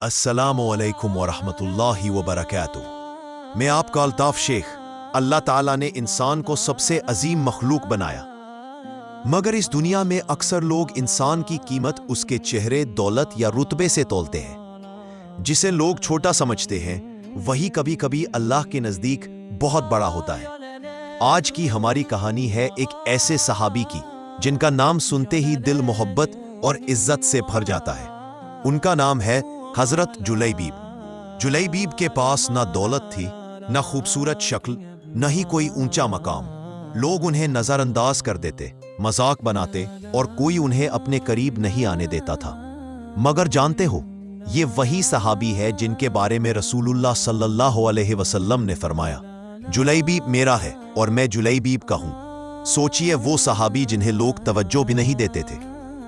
अस्सलामु अलैकुम वरहमतुल्लाहि वबरकातुह। मैं आपका अल्ताफ शेख। अल्लाह ताला ने इंसान को सबसे अजीम मखलूक बनाया, मगर इस दुनिया में अक्सर लोग इंसान की कीमत उसके चेहरे, दौलत या रुतबे से तोलते हैं। जिसे लोग छोटा समझते हैं वही कभी कभी अल्लाह के नज़दीक बहुत बड़ा होता है। आज की हमारी कहानी है एक ऐसे सहाबी की जिनका नाम सुनते ही दिल मोहब्बत और इज्जत से भर जाता है। उनका नाम है हजरत जुलैबीब। जुलैबीब के पास ना दौलत थी, ना खूबसूरत शक्ल, न ही कोई ऊंचा मकाम। लोग उन्हें नजरअंदाज कर देते, मजाक बनाते और कोई उन्हें अपने करीब नहीं आने देता था। मगर जानते हो, ये वही सहाबी है जिनके बारे में रसूलुल्लाह सल्लल्लाहु अलैहि वसल्लम ने फरमाया, जुलैबीब मेरा है और मैं जुलैबीब का हूं। सोचिए, वो सहाबी जिन्हें लोग तवज्जो भी नहीं देते थे।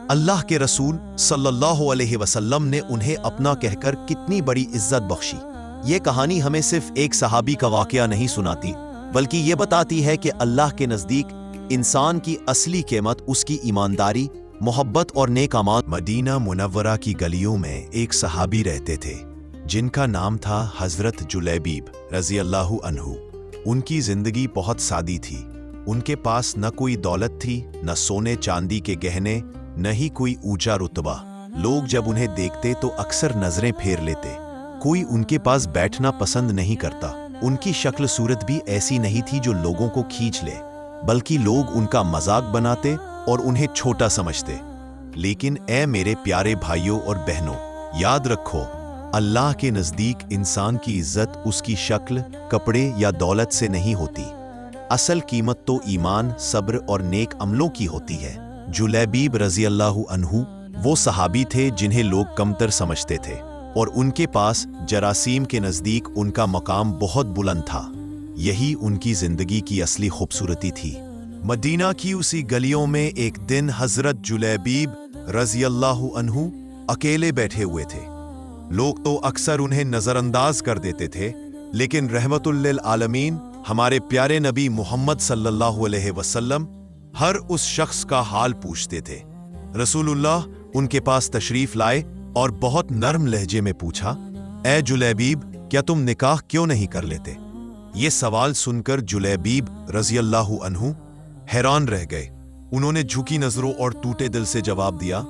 अल्लाह के रसूल सल्लल्लाहु अलैहि वसल्लम ने उन्हें अपना कहकर कितनी बड़ी इज्जत बख्शी। ये कहानी हमें सिर्फ एक सहाबी का वाकया नहीं सुनाती, बल्कि ये बताती है कि अल्लाह के नज़दीक इंसान की असली कीमत उसकी ईमानदारी, मोहब्बत और नेक अमाल। मदीना मुनव्वरा की गलियों में एक सहाबी रहते थे जिनका नाम था हजरत जुलैबीब रज़ी अल्लाहु अन्हु। उनकी जिंदगी बहुत सादी थी। उनके पास न कोई दौलत थी, न सोने चांदी के गहने, न ही कोई ऊंचा रुतबा। लोग जब उन्हें देखते तो अक्सर नजरें फेर लेते। कोई उनके पास बैठना पसंद नहीं करता। उनकी शक्ल सूरत भी ऐसी नहीं थी जो लोगों को खींच ले, बल्कि लोग उनका मजाक बनाते और उन्हें छोटा समझते। लेकिन ए मेरे प्यारे भाइयों और बहनों, याद रखो, अल्लाह के नजदीक इंसान की इज्जत उसकी शक्ल, कपड़े या दौलत से नहीं होती। असल कीमत तो ईमान, सब्र और नेक अमलों की होती है। जुलैबीब रज़ी अल्लाहु अन्हु वो सहाबी थे जिन्हें लोग कमतर समझते थे, और उनके पास जरासीम के नज़दीक उनका मकाम बहुत बुलंद था। यही उनकी जिंदगी की असली खूबसूरती थी। मदीना की उसी गलियों में एक दिन हजरत जुलैबीब रज़ी अल्लाहु अन्हु अकेले बैठे हुए थे। लोग तो अक्सर उन्हें नजरअंदाज कर देते थे, लेकिन रहमतुल लिल आलमीन हमारे प्यारे नबी मोहम्मद सल्लल्लाहु अलैहि वसल्लम हर उस शख्स का हाल पूछते थे। रसूलुल्लाह उनके पास तशरीफ लाए और बहुत नर्म लहजे में पूछा, ए जुलैबीब, क्या तुम निकाह क्यों नहीं कर लेते? ये सवाल सुनकर जुलैबीब रज़ी अल्लाहु अन्हु हैरान रह गए। उन्होंने झुकी नजरों और टूटे दिल से जवाब दिया,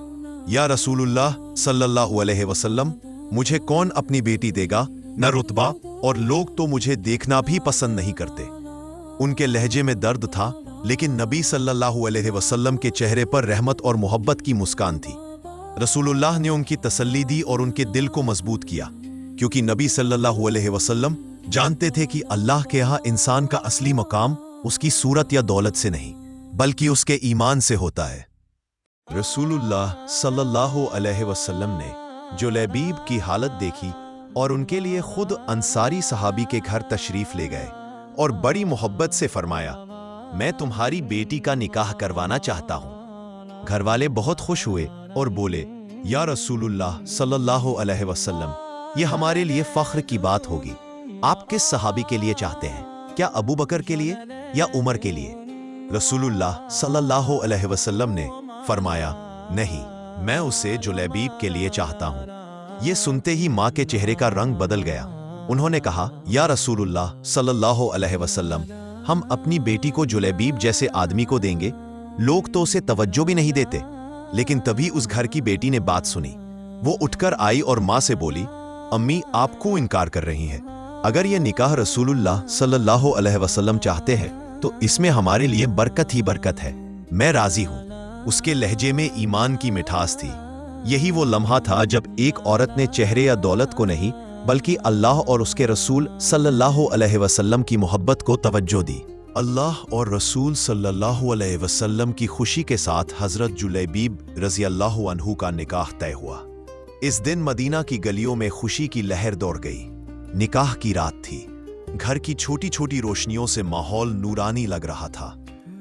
या रसूलुल्लाह सल्लल्लाहु अलैहि वसल्लम, मुझे कौन अपनी बेटी देगा? न रुतबा, और लोग तो मुझे देखना भी पसंद नहीं करते। उनके लहजे में दर्द था, लेकिन नबी सल्लल्लाहु अलैहि वसल्लम के चेहरे पर रहमत और मोहब्बत की मुस्कान थी। रसूलुल्लाह ने उनकी तसल्ली दी और उनके दिल को मजबूत किया, क्योंकि नबी सल्लल्लाहु अलैहि वसल्लम जानते थे कि अल्लाह के यहाँ इंसान का असली मकाम उसकी सूरत या दौलत से नहीं, बल्कि उसके ईमान से होता है। रसूलुल्लाह सल्लल्लाहु अलैहि वसल्लम ने जुलैबीब की हालत देखी और उनके लिए खुद अंसारी सहाबी के घर तशरीफ ले गए और बड़ी मोहब्बत से फरमाया, मैं तुम्हारी बेटी का निकाह करवाना चाहता हूं। घरवाले बहुत खुश हुए और बोले, या रसूलुल्लाह सल्लल्लाहु अलैहि वसल्लम, ये हमारे लिए फख्र की बात होगी। आप किस सहाबी के लिए चाहते हैं? क्या अबू बकर के लिए या उमर के लिए? रसूलुल्लाह सल्लल्लाहु अलैहि वसल्लम ने फरमाया, नहीं, मैं उसे जुलैबीब के लिए चाहता हूं। ये सुनते ही मां के चेहरे का रंग बदल गया। उन्होंने कहा, या रसूलुल्लाह सल्लल्लाहु अलैहि वसल्लम, हम अपनी बेटी को जुलैबीब जैसे आदमी को देंगे? लोग तो उसे तवज्जो भी नहीं देते। लेकिन तभी उस घर की बेटी ने बात सुनी। वो उठकर आई और माँ से बोली, अम्मी, आप क्यों इनकार कर रही हैं? अगर ये निकाह रसूलुल्लाह सल्लल्लाहु अलैहि वसल्लम चाहते हैं तो इसमें हमारे लिए बरकत ही बरकत है। मैं राजी हूँ। उसके लहजे में ईमान की मिठास थी। यही वो लम्हा था जब एक औरत ने चेहरे या दौलत को नहीं, बल्कि अल्लाह और उसके रसूल सल्लल्लाहु अलैहि वसल्लम की मोहब्बत को तवज्जो दी। अल्लाह और रसूल सल्लल्लाहु अलैहि वसल्लम की खुशी के साथ हजरत जुलैबीब रज़ी अल्लाहु अन्हु का निकाह तय हुआ। इस दिन मदीना की गलियों में खुशी की लहर दौड़ गई। निकाह की रात थी। घर की छोटी छोटी रोशनियों से माहौल नूरानी लग रहा था।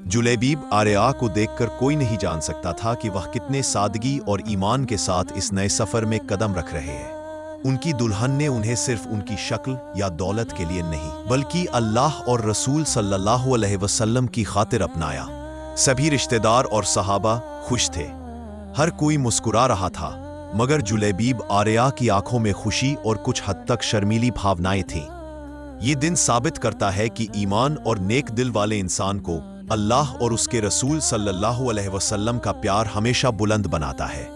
जुलैबीब आरिया को देखकर कोई नहीं जान सकता था कि वह कितने सादगी और ईमान के साथ इस नए सफर में कदम रख रहे हैं। उनकी दुल्हन ने उन्हें सिर्फ उनकी शक्ल या दौलत के लिए नहीं, बल्कि अल्लाह और रसूल सल्लल्लाहु अलैहि वसल्लम की खातिर अपनाया। सभी रिश्तेदार और सहाबा खुश थे। हर कोई मुस्कुरा रहा था मगर जुलैबीब आरिया की आंखों में खुशी और कुछ हद तक शर्मीली भावनाएं थीं। ये दिन साबित करता है कि ईमान और नेक दिल वाले इंसान को अल्लाह और उसके रसूल सल्लल्लाहु अलैहि वसल्लम का प्यार हमेशा बुलंद बनाता है।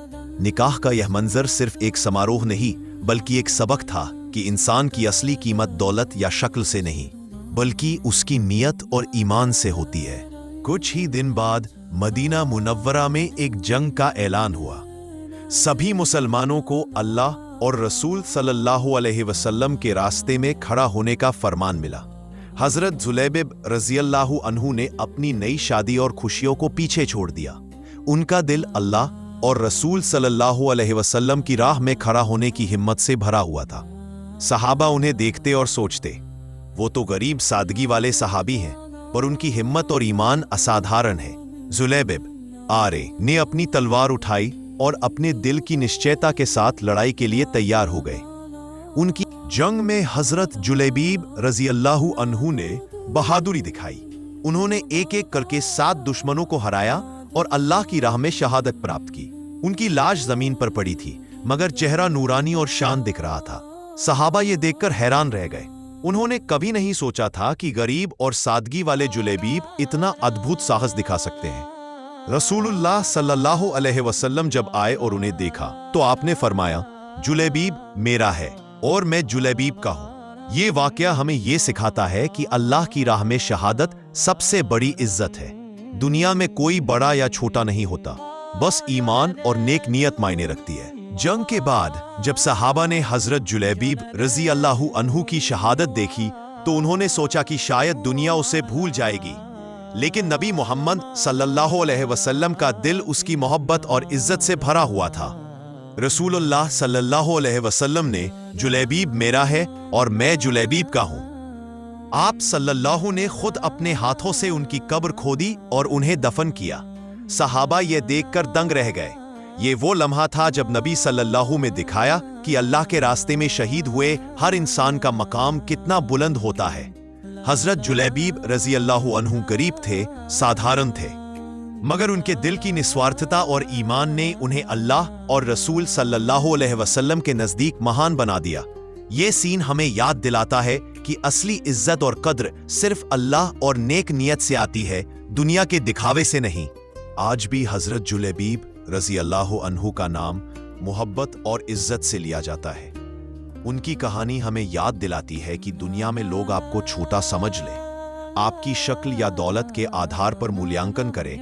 निकाह का यह मंजर सिर्फ एक समारोह नहीं बल्कि एक सबक था कि इंसान की असली कीमत दौलत या शक्ल से नहीं बल्कि उसकी नीयत और ईमान से होती है। कुछ ही दिन बाद मदीना मुनव्वरा में एक जंग का ऐलान हुआ। सभी मुसलमानों को अल्लाह और रसूल सल्लल्लाहु अलैहि वसल्लम के रास्ते में खड़ा होने का फरमान मिला। हजरत जुलैबिब रज़ियल्लाहु अन्हु ने अपनी नई शादी और खुशियों को पीछे छोड़ दिया। उनका दिल अल्लाह और रसूल सल्लल्लाहु अलैहि वसल्लम की राह में खड़ा होने की हिम्मत से भरा हुआ था। सहाबा उन्हें देखते और सोचते, वो तो गरीब सादगी वाले सहाबी हैं, पर उनकी हिम्मत और ईमान असाधारण है। जुलैबिब आरे ने अपनी तलवार उठाई और अपने दिल की निश्चयता के साथ लड़ाई के लिए तैयार हो गए। उनकी जंग में हजरत जुलैबीब रज़ियल्लाहु अन्हु ने बहादुरी दिखाई। उन्होंने एक एक करके 7 दुश्मनों को हराया और अल्लाह की राह में शहादत प्राप्त की। उनकी लाश जमीन पर पड़ी थी मगर चेहरा नूरानी और शान दिख रहा था। सहाबा ये देखकर हैरान रह गए। उन्होंने कभी नहीं सोचा था कि गरीब और सादगी वाले जुलैबीब इतना अद्भुत साहस दिखा सकते हैं। रसूलुल्लाह सल्लल्लाहु अलैहि वसल्लम जब आए और उन्हें देखा तो आपने फरमाया, जुलैबीब मेरा है और मैं जुलैबीब का हूं। ये वाकया हमें ये सिखाता है कि अल्लाह की राह में शहादत सबसे बड़ी इज्जत है। दुनिया में कोई बड़ा या छोटा नहीं होता, बस ईमान और नेक नियत मायने रखती है। जंग के बाद जब सहाबा ने हजरत जुलैबीब रज़ियल्लाहु अन्हु की शहादत देखी तो उन्होंने सोचा कि शायद दुनिया उसे भूल जाएगी, लेकिन नबी मोहम्मद सल्लल्लाहु अलैहि वसल्लम का दिल उसकी मोहब्बत और इज्जत से भरा हुआ था। रसूलुल्लाह सल्लल्लाहु अलैहि वसल्लम ने जुलैबीब मेरा है और मैं जुलैबीब का हूं। आप सल्लल्लाहु ने खुद अपने हाथों से उनकी कब्र खोदी और उन्हें दफन किया। सहाबा ये देखकर दंग रह गए। ये वो लम्हा था जब नबी सल्लल्लाहु में दिखाया कि अल्लाह के रास्ते में शहीद हुए हर इंसान का मकाम कितना बुलंद होता है। हजरत जुलैबीब रज़ियल्लाहु अन्हु गरीब थे, साधारण थे, मगर उनके दिल की निस्वार्थता और ईमान ने उन्हें अल्लाह और रसूल सल्लल्लाहु अलैहि वसल्लम के नजदीक महान बना दिया। ये सीन हमें याद दिलाता है कि असली इज्जत और कद्र सिर्फ अल्लाह और नेक नियत से आती है, दुनिया के दिखावे से नहीं। आज भी हजरत जुलैबीब रज़ियल्लाहु अन्हु का नाम मोहब्बत और इज्जत से लिया जाता है। उनकी कहानी हमें याद दिलाती है कि दुनिया में लोग आपको छोटा समझ लें, आपकी शक्ल या दौलत के आधार पर मूल्यांकन करें,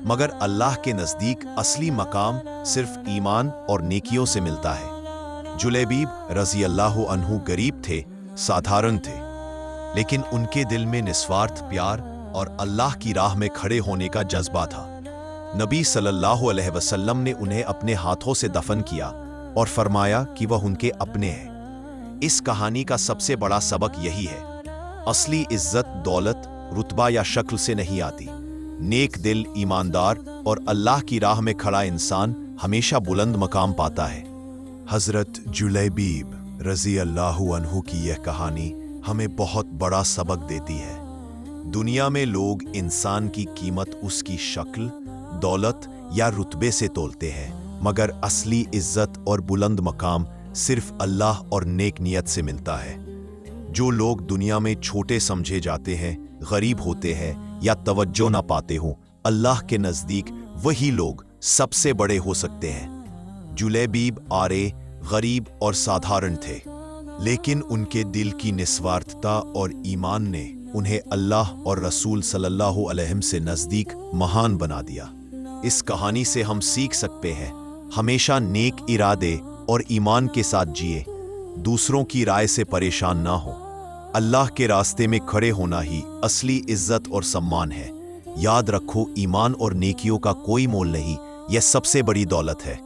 मगर अल्लाह के नजदीक असली मकाम सिर्फ ईमान और नेकियों से मिलता है। जुलैबीब रज़ियल्लाहु अन्हु गरीब थे, साधारण थे, लेकिन उनके दिल में निस्वार्थ प्यार और अल्लाह की राह में खड़े होने का जज्बा था। नबी सल्लल्लाहु अलैहि वसल्लम ने उन्हें अपने हाथों से दफन किया और फरमाया कि वह उनके अपने हैं। इस कहानी का सबसे बड़ा सबक यही है, असली इज्जत दौलत, रुतबा या शक्ल से नहीं आती। नेक दिल, ईमानदार और अल्लाह की राह में खड़ा इंसान हमेशा बुलंद मकाम पाता है। हजरत जुलैबीब रज़ियल्लाहु अन्हु की यह कहानी हमें बहुत बड़ा सबक देती है। दुनिया में लोग इंसान की कीमत उसकी शक्ल, दौलत या रुतबे से तोलते हैं, मगर असली इज्जत और बुलंद मकाम सिर्फ अल्लाह और नेक नियत से मिलता है। जो लोग दुनिया में छोटे समझे जाते हैं, गरीब होते हैं या तवज्जो ना पाते हों, अल्लाह के नजदीक वही लोग सबसे बड़े हो सकते हैं। जुलैबीब आरे गरीब और साधारण थे, लेकिन उनके दिल की निस्वार्थता और ईमान ने उन्हें अल्लाह और रसूल सल्लल्लाहु अलैहि से नजदीक महान बना दिया। इस कहानी से हम सीख सकते हैं, हमेशा नेक इरादे और ईमान के साथ जिए, दूसरों की राय से परेशान ना हो। अल्लाह के रास्ते में खड़े होना ही असली इज्जत और सम्मान है। याद रखो, ईमान और नेकियों का कोई मोल नहीं, यह सबसे बड़ी दौलत है।